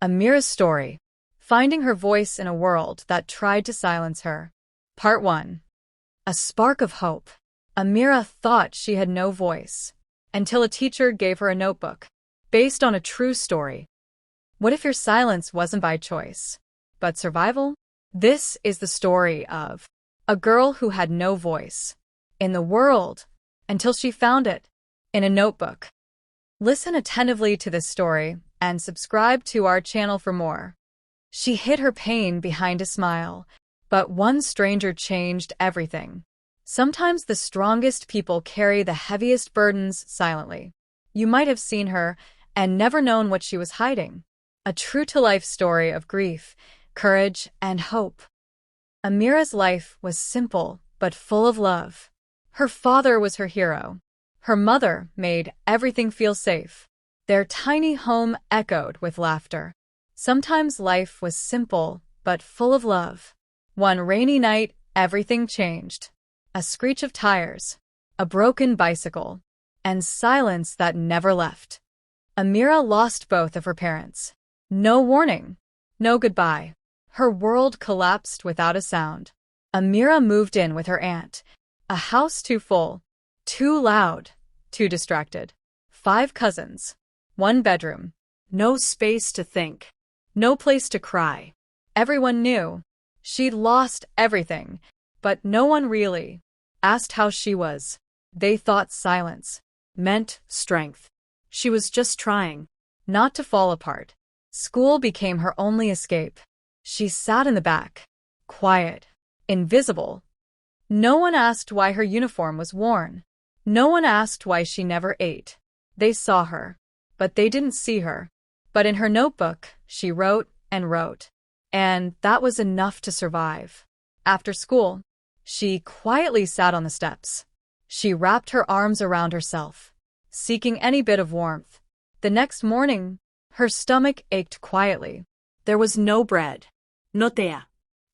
Amira's story. Finding her voice in a world that tried to silence her. Part 1. A spark of hope. Amira thought she had no voice, until a teacher gave her a notebook, based on a true story. What if your silence wasn't by choice, but survival? This is the story of a girl who had no voice in the world until she found it in a notebook. Listen attentively to this story and subscribe to our channel for more. She hid her pain behind a smile, but one stranger changed everything. Sometimes the strongest people carry the heaviest burdens silently. You might have seen her and never known what she was hiding. A true-to-life story of grief, courage, and hope. Amira's life was simple but full of love. Her father was her hero. Her mother made everything feel safe. Their tiny home echoed with laughter. Sometimes life was simple but full of love. One rainy night, everything changed. A screech of tires, a broken bicycle, and silence that never left. Amira lost both of her parents. No warning, no goodbye. Her world collapsed without a sound. Amira moved in with her aunt. A house too full, too loud, too distracted. 5 cousins, 1 bedroom, no space to think, no place to cry. Everyone knew she'd lost everything, but no one really asked how she was. They thought silence meant strength. She was just trying not to fall apart. School became her only escape. She sat in the back, quiet, invisible. No one asked why her uniform was worn. No one asked why she never ate. They saw her, but they didn't see her. But in her notebook, she wrote and wrote. And that was enough to survive. After school, she quietly sat on the steps. She wrapped her arms around herself, seeking any bit of warmth. The next morning, her stomach ached quietly. There was no bread, no tea,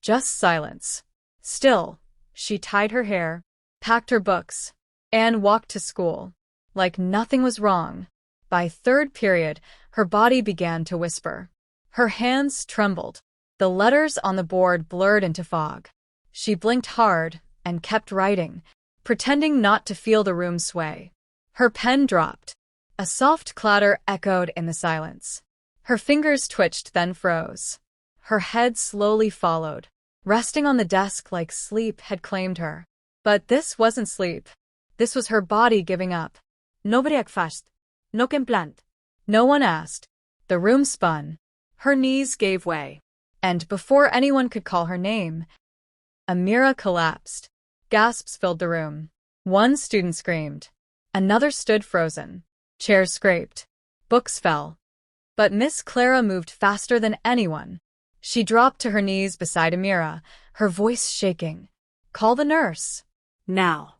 just silence. Still, she tied her hair, packed her books, and walked to school, like nothing was wrong. By 3rd period, her body began to whisper. Her hands trembled. The letters on the board blurred into fog. She blinked hard and kept writing, pretending not to feel the room sway. Her pen dropped. A soft clatter echoed in the silence. Her fingers twitched, then froze. Her head slowly followed, resting on the desk like sleep had claimed her. But this wasn't sleep. This was her body giving up. Nobody fast. No plant. No one asked. The room spun. Her knees gave way. And before anyone could call her name, Amira collapsed. Gasps filled the room. One student screamed. Another stood frozen. Chairs scraped. Books fell. But Miss Clara moved faster than anyone. She dropped to her knees beside Amira, her voice shaking. Call the nurse. Now.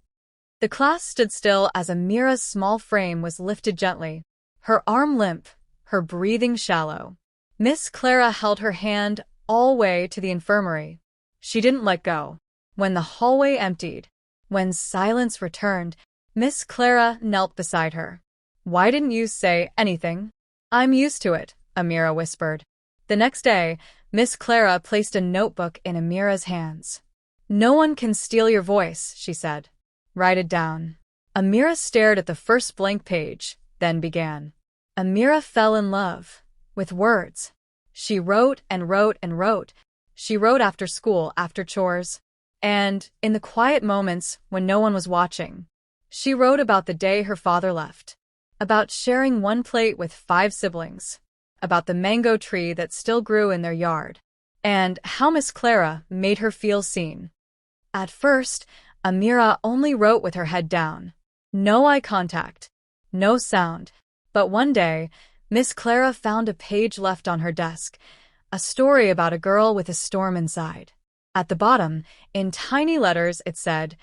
The class stood still as Amira's small frame was lifted gently, her arm limp, her breathing shallow. Miss Clara held her hand all the way to the infirmary. She didn't let go. When the hallway emptied, when silence returned, Miss Clara knelt beside her. Why didn't you say anything? I'm used to it, Amira whispered. The next day, Miss Clara placed a notebook in Amira's hands. No one can steal your voice, she said. Write it down. Amira stared at the first blank page, then began. Amira fell in love with words. She wrote and wrote and wrote. She wrote after school, after chores, and in the quiet moments when no one was watching. She wrote about the day her father left, about sharing one plate with 5 siblings, about the mango tree that still grew in their yard, and how Miss Clara made her feel seen. At first, Amira only wrote with her head down. No eye contact, no sound. But one day, Miss Clara found a page left on her desk, a story about a girl with a storm inside. At the bottom, in tiny letters, it said,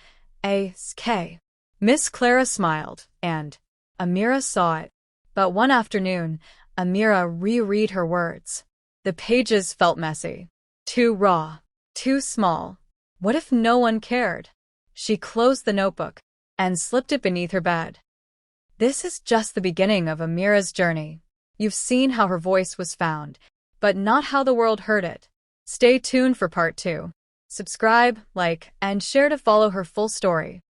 A.K. Miss Clara smiled, and Amira saw it. But one afternoon, Amira reread her words. The pages felt messy, too raw, too small. What if no one cared? She closed the notebook and slipped it beneath her bed. This is just the beginning of Amira's journey. You've seen how her voice was found, but not how the world heard it. Stay tuned for part 2. Subscribe, like, and share to follow her full story.